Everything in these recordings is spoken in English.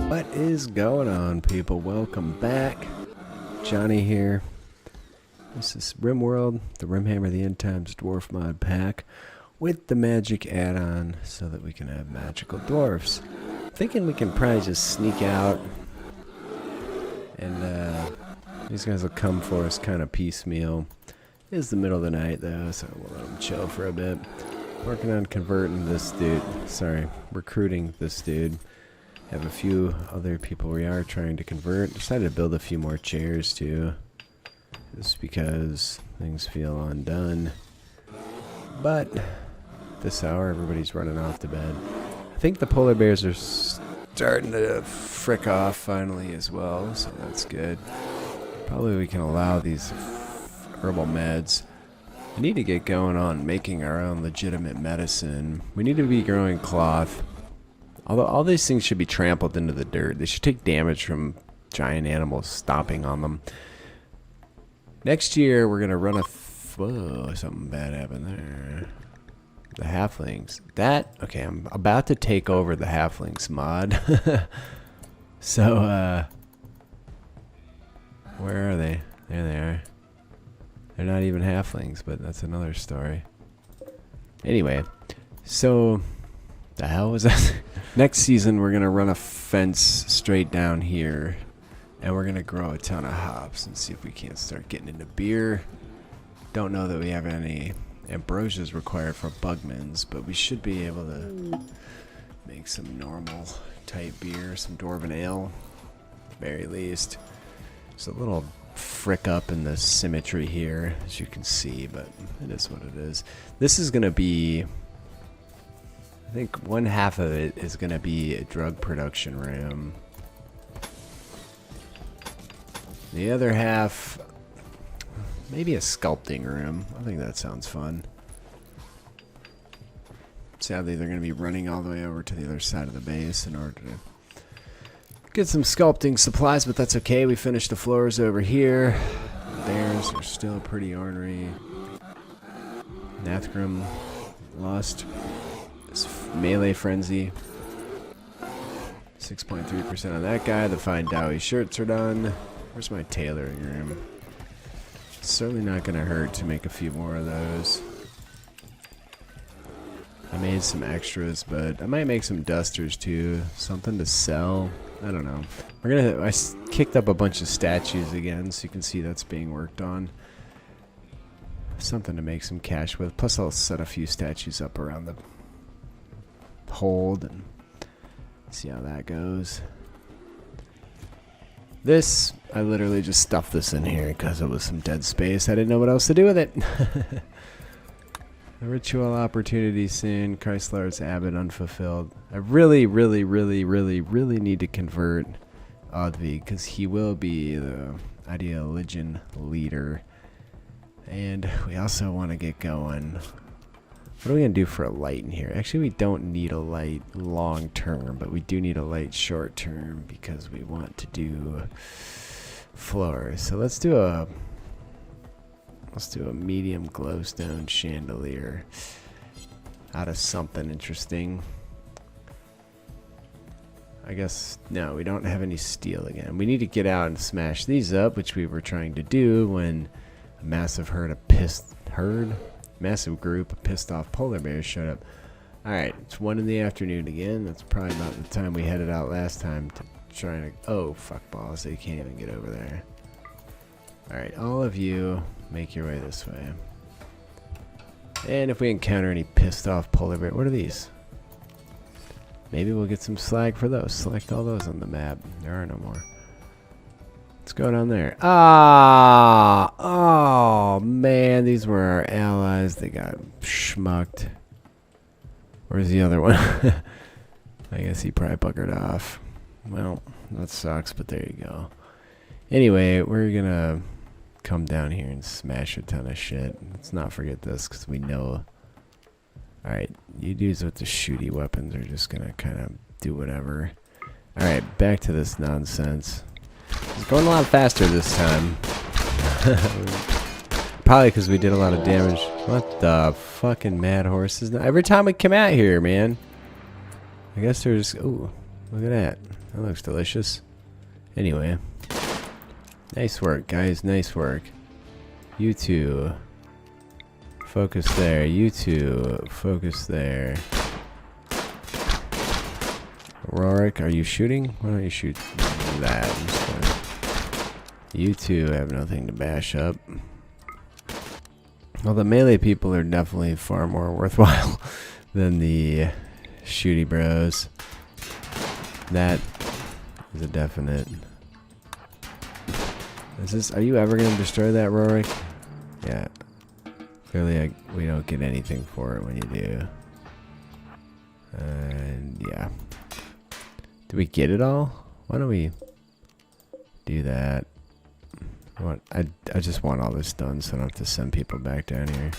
What is going on, people? Welcome back. Johnny here. This is RimWorld, the RimHammer the End Times Dwarf mod pack with the magic add-on so that we can have magical dwarfs. Thinking we can probably just sneak out and these guys will come for us kind of piecemeal. It is the middle of the night though, so we'll let them chill for a bit. Working on converting this dude. Sorry, recruiting this dude. Have a few other people we are trying to convert. Decided to build a few more chairs too. Just because things feel undone. But this hour everybody's running off to bed. I think the polar bears are starting to frick off finally as well, so that's good. Probably we can allow these herbal meds. We need to get going on making our own legitimate medicine. We need to be growing cloth. Although all these things should be trampled into the dirt. They should take damage from giant animals stomping on them. Next year, we're going to run a... Whoa, something bad happened there. The halflings. Okay, I'm about to take over the halflings mod. So, where are they? There they are. They're not even halflings, but that's another story. Anyway, so... The hell was that? Next season, we're going to run a fence straight down here. And we're going to grow a ton of hops and see if we can't start getting into beer. Don't know that we have any ambrosias required for bugmans, but we should be able to make some normal type beer, some dwarven ale, very least. There's a little frick up in the symmetry here, as you can see, but it is what it is. This is going to be... I think one half of it is going to be a drug production room. The other half, maybe a sculpting room. I think that sounds fun. Sadly, they're going to be running all the way over to the other side of the base in order to get some sculpting supplies, but that's okay. We finished the floors over here. The bears are still pretty ornery. Nathgrim lost. Melee frenzy. 6.3% on that guy. The fine Dawi shirts are done. Where's my tailoring room? It's certainly not going to hurt to make a few more of those. I made some extras, but I might make some dusters too. Something to sell. I don't know. I kicked up a bunch of statues again, so you can see that's being worked on. Something to make some cash with. Plus, I'll set a few statues up around the hold and see how that goes. This, I literally just stuffed this in here because it was some dead space. I didn't know what else to do with it. A ritual opportunity soon. Chrysler's Abbot unfulfilled. I really need to convert Odvi because he will be the ideal legion leader. And we also want to get going. What are we going to do for a light in here? Actually, we don't need a light long term, but we do need a light short term because we want to do floors. So let's do a medium glowstone chandelier out of something interesting. I guess no, we don't have any steel again. We need to get out and smash these up, which we were trying to do when a massive massive group of pissed off polar bears showed up. Alright, it's 1 in the afternoon again. That's probably about the time we headed out last time to try to... Oh, fuck balls. They can't even get over there. Alright, all of you, make your way this way. And if we encounter any pissed off polar bear... What are these? Maybe we'll get some slag for those. Select all those on the map. There are no more. What's going on there? Ah! Oh, man. These were our allies. They got schmucked. Where's the other one? I guess he probably buggered off. Well, that sucks, but there you go. Anyway, we're going to come down here and smash a ton of shit. Let's not forget this because we know... Alright, you dudes with the shooty weapons are just going to kind of do whatever. Alright, back to this nonsense. It's going a lot faster this time. Probably because we did a lot of damage. What the fucking mad horses? Every time we come out here, man. I guess there's... Ooh. Look at that. That looks delicious. Anyway. Nice work, guys. Nice work. You two. Focus there. You two. Focus there. Rorik, are you shooting? Why don't you shoot that instead? You two have nothing to bash up. Well, the melee people are definitely far more worthwhile than the shooty bros. That is a definite. Are you ever going to destroy that, Rorik? Yeah. Clearly, we don't get anything for it when you do. And yeah. Do we get it all? Why don't we do that? I just want all this done so I don't have to send people back down here.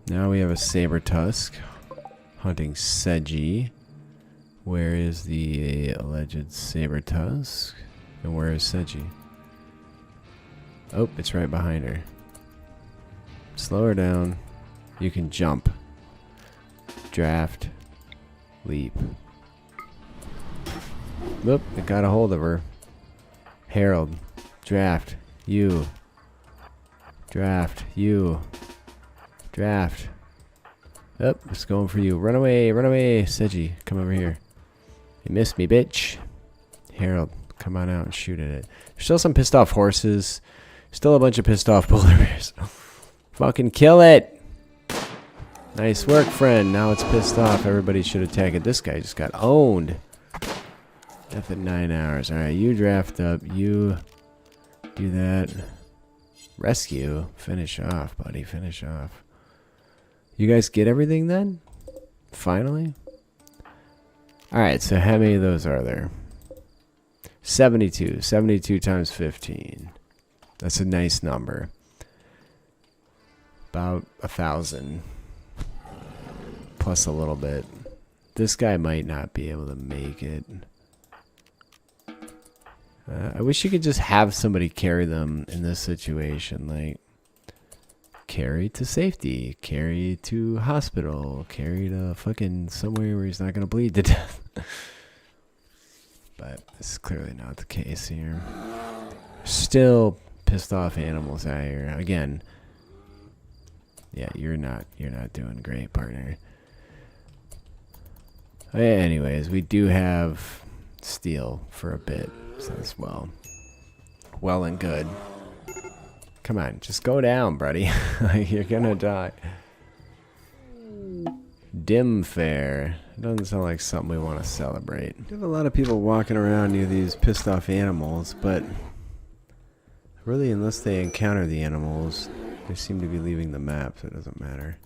Now we have a saber tusk hunting Seji. Where is the alleged saber tusk? And where is Seji? Oh, it's right behind her. Slow her down. You can jump. Draft. Leap. Whoop, it got a hold of her. Herald. Draft. You. Draft. You. Draft. Oh, it's going for you. Run away, Seji. Come over here. You missed me, bitch. Herald, come on out and shoot at it. There's still some pissed off horses. Still a bunch of pissed off polar bears. Fucking kill it. Nice work, friend. Now it's pissed off. Everybody should attack it. This guy just got owned. Death in 9 hours. Alright, you draft up. You do that. Rescue. Finish off, buddy. Finish off. You guys get everything then? Finally? Alright, so how many of those are there? 72. 72 times 15. That's a nice number. About 1,000. Plus a little bit. This guy might not be able to make it. I wish you could just have somebody carry them in this situation. Like, carry to safety. Carry to hospital. Carry to fucking somewhere where he's not going to bleed to death. But this is clearly not the case here. Still pissed off animals out here. Again, yeah, you're not doing great, partner. Anyways, we do have steel for a bit. So that's well and good. Come on, just go down, buddy. You're gonna die. Dim fair. Doesn't sound like something we want to celebrate. We have a lot of people walking around near these pissed off animals, but really, unless they encounter the animals, they seem to be leaving the map, so it doesn't matter.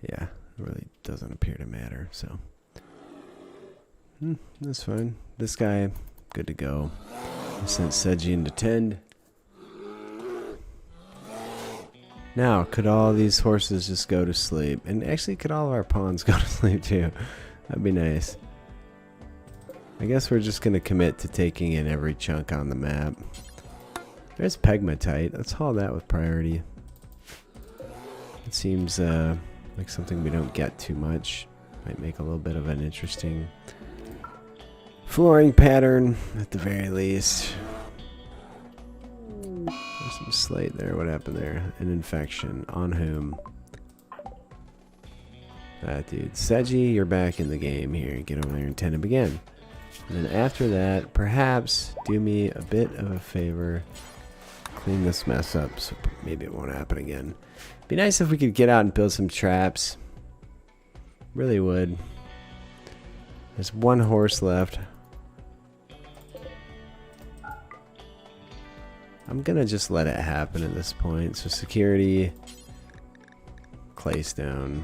Yeah, it really doesn't appear to matter, so. That's fine. This guy, good to go. I sent Seji in to tend. Now, could all these horses just go to sleep? And actually, could all of our pawns go to sleep too? That'd be nice. I guess we're just going to commit to taking in every chunk on the map. There's pegmatite. Let's haul that with priority. It seems like something we don't get too much. Might make a little bit of an interesting flooring pattern at the very least. There's some slate there. What happened there? An infection. On whom? That dude. Seji, you're back in the game here. Get over there and tend him again. And then after that, perhaps do me a bit of a favor. Clean this mess up so maybe it won't happen again. Be nice if we could get out and build some traps. Really would. There's one horse left. I'm gonna just let it happen at this point. So security, claystone.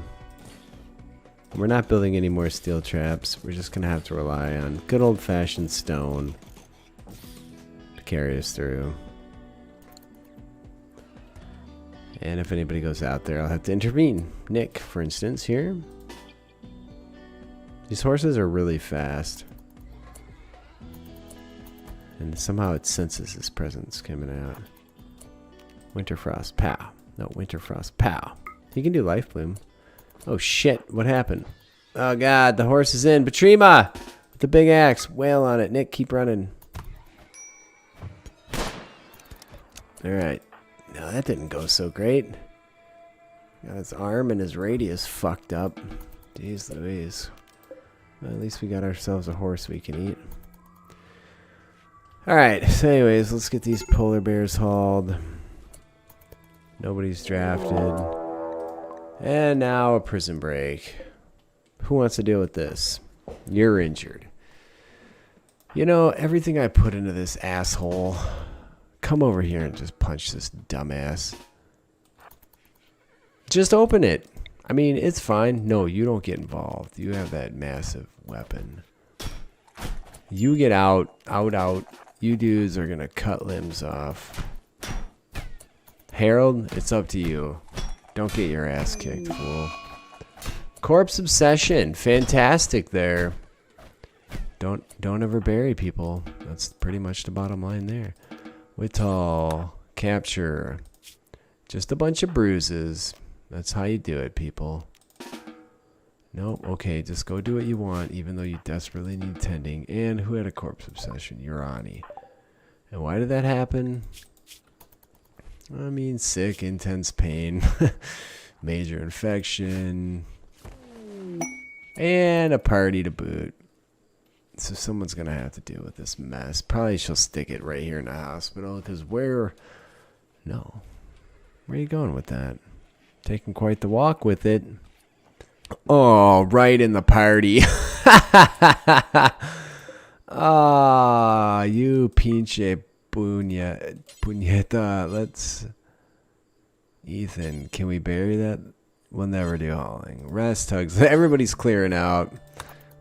We're not building any more steel traps. We're just gonna have to rely on good old-fashioned stone to carry us through. And if anybody goes out there, I'll have to intervene. Nick, for instance, here. These horses are really fast. And somehow it senses his presence coming out. Winterfrost, pow. No, Winterfrost, pow. He can do Life Bloom. Oh shit, what happened? Oh god, the horse is in. Batrima! The big axe. Wail on it. Nick, keep running. Alright. No, that didn't go so great. Got his arm and his radius fucked up. Jeez Louise. Well, at least we got ourselves a horse we can eat. Alright, so anyways, let's get these polar bears hauled. Nobody's drafted. And now a prison break. Who wants to deal with this? You're injured. You know, everything I put into this asshole. Come over here and just punch this dumbass. Just open it. I mean, it's fine. No, you don't get involved. You have that massive weapon. You get out. Out. You dudes are going to cut limbs off. Harold, it's up to you. Don't get your ass kicked, fool. Corpse obsession. Fantastic there. Don't ever bury people. That's pretty much the bottom line there. Whitall. Capture. Just a bunch of bruises. That's how you do it, people. Nope. Okay, just go do what you want, even though you desperately need tending. And who had a corpse obsession? Urani. And why did that happen? I mean, sick, intense pain, major infection, and a party to boot. So someone's going to have to deal with this mess. Probably she'll stick it right here in the hospital, because where... No. Where are you going with that? Taking quite the walk with it. Oh, right in the party. Ah, you pinche puñeta. Let's... Ethan, can we bury that? We'll never do hauling. Rest hugs. Everybody's clearing out.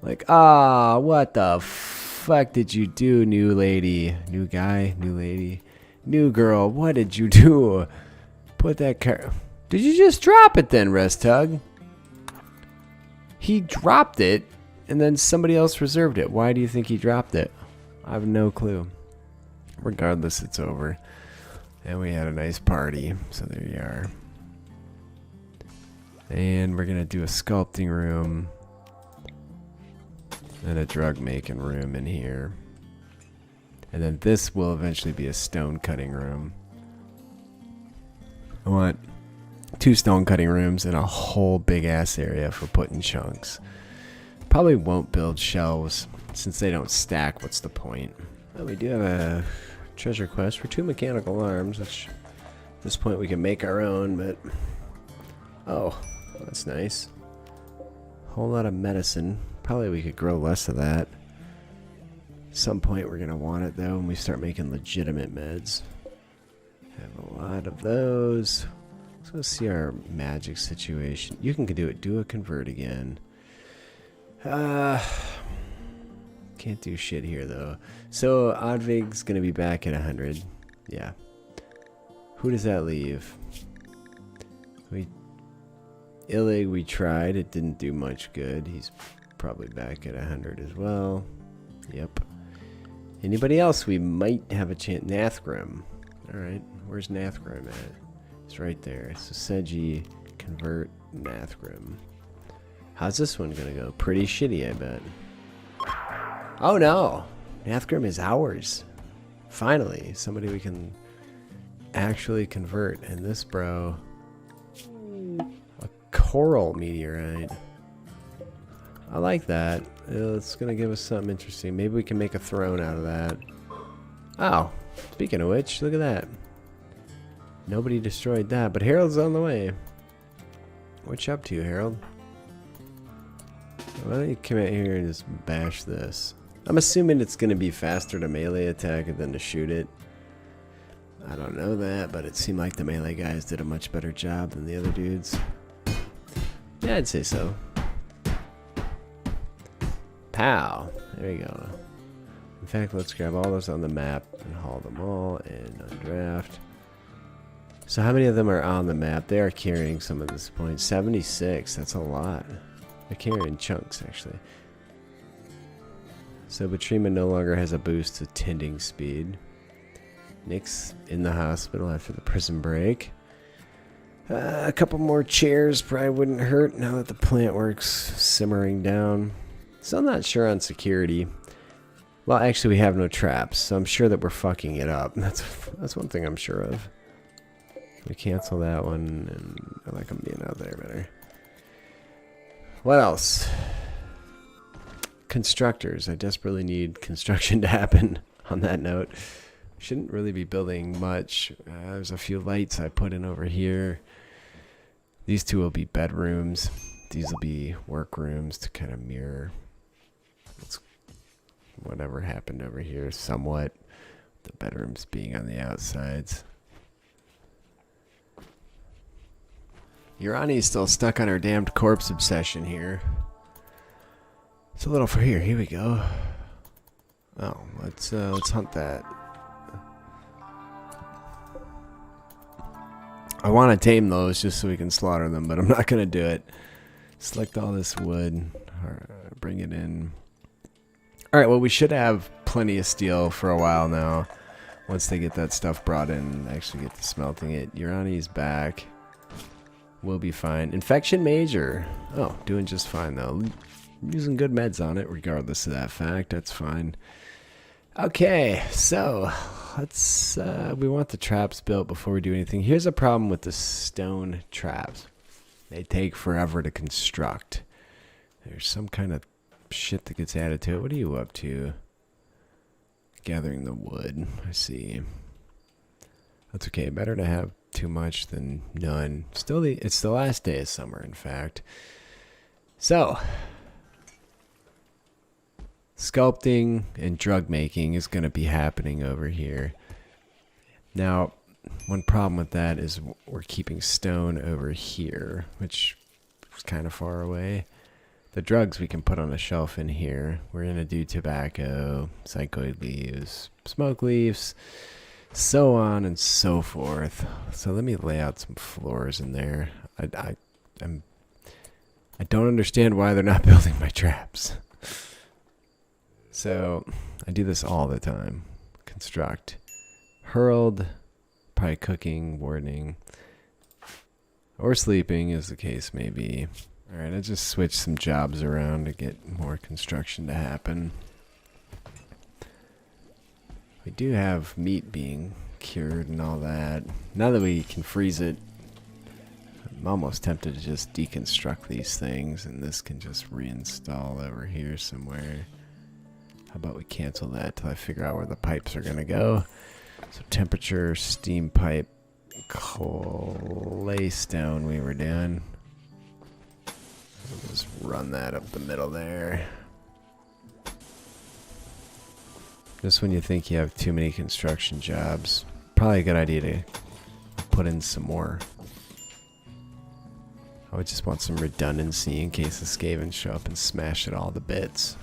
Like, what the fuck did you do, new lady? New guy? New lady? New girl, what did you do? Put that car... Did you just drop it then, Rest Hug? He dropped it, and then somebody else reserved it. Why do you think he dropped it? I have no clue. Regardless, it's over. And we had a nice party, so there you are. And we're going to do a sculpting room. And a drug making room in here. And then this will eventually be a stone cutting room. I want 2 stone cutting rooms and a whole big ass area for putting chunks. Probably won't build shelves since they don't stack. What's the point? Well, we do have a treasure quest for 2 mechanical arms, which at this point we can make our own, but oh, that's nice. Whole lot of medicine. Probably we could grow less of that. At some point we're gonna want it though when we start making legitimate meds. Have a lot of those. Let's go see our magic situation. You can do it. Do a convert again. Can't do shit here though. So Oddvig's gonna be back at 100. Yeah. Who does that leave? Illig we tried. It didn't do much good. He's probably back at 100 as well. Yep. Anybody else we might have a chance? Nathgrim. Alright. Where's Nathgrim at? It's right there. So Seji, convert, Nathgrim. How's this one gonna go? Pretty shitty, I bet. Oh no! Nathgrim is ours. Finally, somebody we can actually convert. And this bro... A coral meteorite. I like that. It's gonna give us something interesting. Maybe we can make a throne out of that. Oh, speaking of which, look at that. Nobody destroyed that, but Harold's on the way. What you up to, Harold? Why don't you come out here and just bash this? I'm assuming it's going to be faster to melee attack it than to shoot it. I don't know that, but it seemed like the melee guys did a much better job than the other dudes. Yeah, I'd say so. Pow! There you go. In fact, let's grab all those on the map and haul them all and undraft. So how many of them are on the map? They are carrying some at this point. 76. That's a lot. They're carrying chunks, actually. So Batrima no longer has a boost to tending speed. Nick's in the hospital after the prison break. A couple more chairs probably wouldn't hurt now that the plant work's simmering down. Still not sure on security. Well, actually, we have no traps, so I'm sure that we're fucking it up. That's one thing I'm sure of. We cancel that one, and I like them being out there better. What else? Constructors. I desperately need construction to happen on that note. Shouldn't really be building much. There's a few lights I put in over here. These two will be bedrooms. These will be workrooms to kind of mirror whatever happened over here somewhat. The bedrooms being on the outsides. Urani's still stuck on her damned corpse obsession here. It's a little for here. Here we go. Oh, let's hunt that. I want to tame those just so we can slaughter them, but I'm not gonna do it. Select all this wood. Bring it in. All right. Well, we should have plenty of steel for a while now. Once they get that stuff brought in, actually get to smelting it. Urani's back. We'll be fine. Infection major. Oh, doing just fine though. Using good meds on it, regardless of that fact. That's fine. Okay, so let's. We want the traps built before we do anything. Here's a problem with the stone traps. They take forever to construct. There's some kind of shit that gets added to it. What are you up to? Gathering the wood. I see. That's okay. Better to have too much than none. Still, it's the last day of summer, in fact. So, sculpting and drug making is going to be happening over here. Now, one problem with that is we're keeping stone over here, which is kind of far away. The drugs we can put on a shelf in here. We're going to do tobacco, psychoid leaves, smoke leaves, so on and so forth. So let me lay out some floors in there. I don't understand why they're not building my traps. So I do this all the time. Construct. Hurled. Probably cooking, wardening, or sleeping as the case may be. Alright, I just switched some jobs around to get more construction to happen. We do have meat being cured and all that. Now that we can freeze it, I'm almost tempted to just deconstruct these things, and this can just reinstall over here somewhere. How about we cancel that till I figure out where the pipes are going to go. So temperature, steam pipe, clay stone we were doing. We'll just run that up the middle there. Just when you think you have too many construction jobs, probably a good idea to put in some more. I would just want some redundancy in case the Skavens show up and smash it all to bits.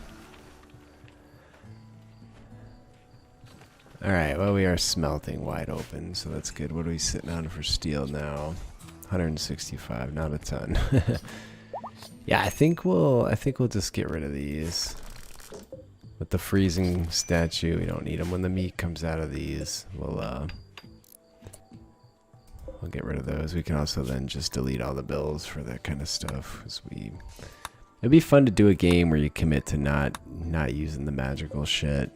Alright, well, we are smelting wide open, so that's good. What are we sitting on for steel now? 165, not a ton. Yeah, I think we'll just get rid of these. With the freezing statue, we don't need them. When the meat comes out of these, we'll get rid of those. We can also then just delete all the bills for that kind of stuff. It'd be fun to do a game where you commit to not using the magical shit.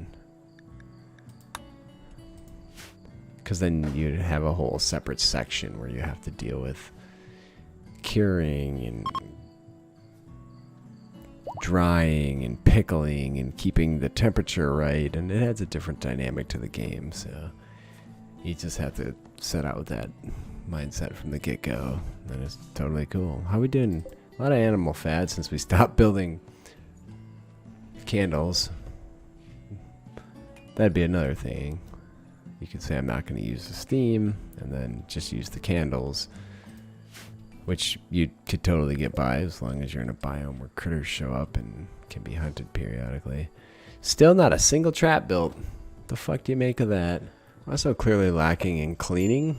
Because then you'd have a whole separate section where you have to deal with curing and drying and pickling and keeping the temperature right, and it adds a different dynamic to the game. So you just have to set out with that mindset from the get-go. That is totally cool. How are we doing? A lot of animal fat since we stopped building candles. That'd be another thing. You could say I'm not going to use the steam and then just use the candles, which you could totally get by as long as you're in a biome where critters show up and can be hunted periodically. Still not a single trap built. The fuck do you make of that? Also clearly lacking in cleaning.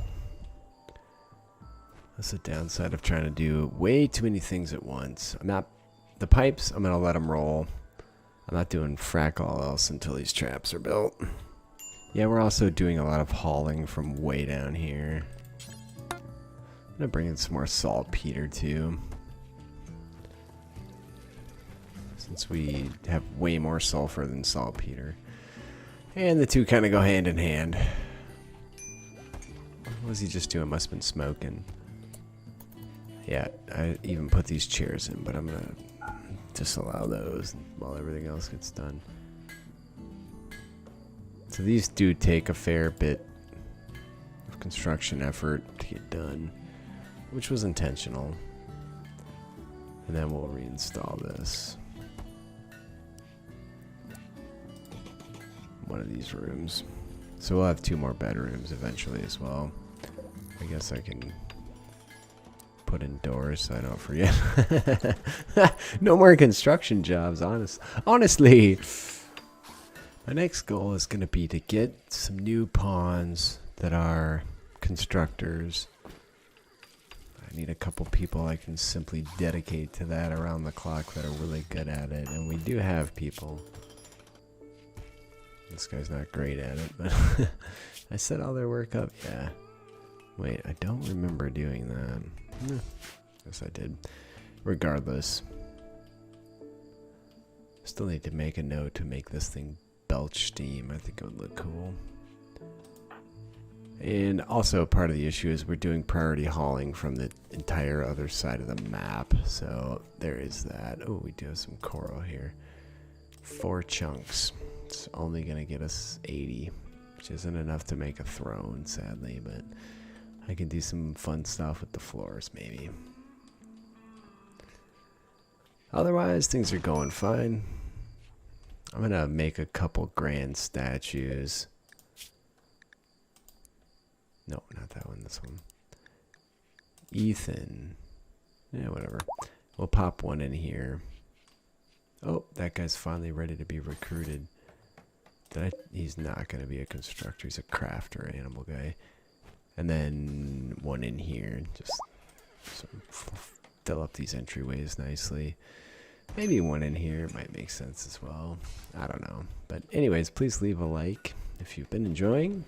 That's the downside of trying to do way too many things at once. The pipes, I'm going to let them roll. I'm not doing frack all else until these traps are built. Yeah, we're also doing a lot of hauling from way down here. I'm gonna bring in some more saltpeter too. since we have way more sulfur than saltpeter. And the two kind of go hand in hand. What was he just doing? Must have been smoking. Yeah, I even put these chairs in, but I'm going to disallow those while everything else gets done. So these do take a fair bit of construction effort to get done, which was intentional. And then we'll reinstall this. One of these rooms. So we'll have 2 more bedrooms eventually as well. I guess I can put in doors so I don't forget. No more construction jobs, honestly. My next goal is going to be to get some new pawns that are constructors. I need a couple people I can simply dedicate to that around the clock that are really good at it. And we do have people. This guy's not great at it, but I set all their work up. Yeah. Wait, I don't remember doing that. Yes, I did. Regardless. Still need to make a note to make this thing belch steam. I think it would look cool. And also part of the issue is we're doing priority hauling from the entire other side of the map. So there is that. Oh, we do have some coral here. 4 chunks. It's only going to get us 80, which isn't enough to make a throne, sadly, but I can do some fun stuff with the floors, maybe. Otherwise, things are going fine. I'm going to make a couple grand statues. No, not that one, this one. Ethan. Yeah, whatever. We'll pop one in here. Oh, that guy's finally ready to be recruited. He's not going to be a constructor. He's a crafter, animal guy. And then one in here. Just sort of fill up these entryways nicely. Maybe one in here might make sense as well. I don't know. But anyways, please leave a like if you've been enjoying.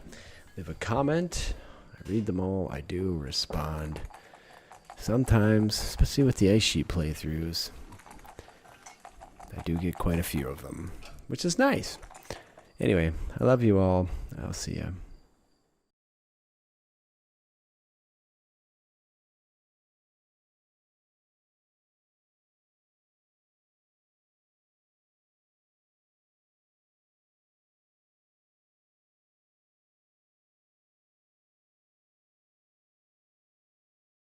Leave a comment. I read them all. I do respond. Sometimes, especially with the ice sheet playthroughs, I do get quite a few of them, which is nice. Anyway, I love you all. I'll see ya.